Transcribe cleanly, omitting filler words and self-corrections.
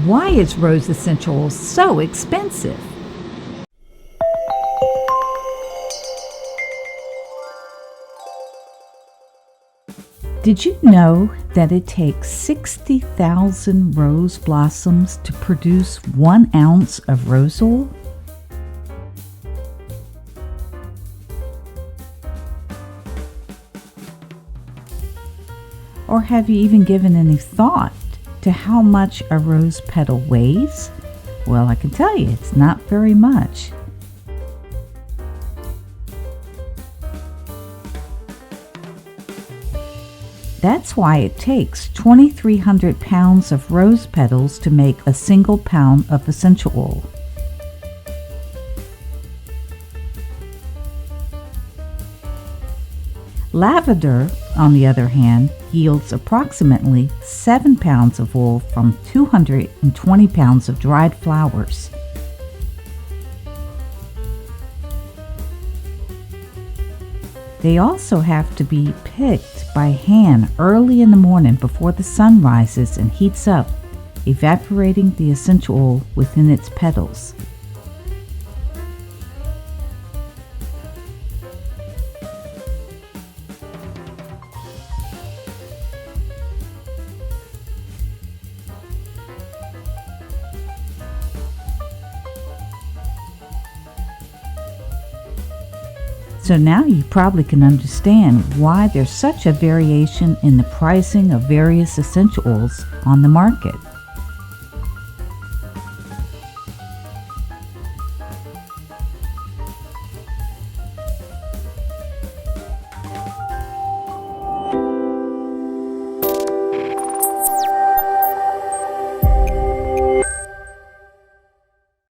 Why is rose essential oil so expensive? Did you know that it takes 60,000 rose blossoms to produce 1 ounce of rose oil? Or have you even given any thought to how much a rose petal weighs? Well, I can tell you, it's not very much. That's why it takes 2,300 pounds of rose petals to make a single pound of essential oil. Lavender, on the other hand, yields approximately 7 pounds of oil from 220 pounds of dried flowers. They also have to be picked by hand early in the morning before the sun rises and heats up, evaporating the essential oil within its petals. So now you probably can understand why there's such a variation in the pricing of various essential oils on the market.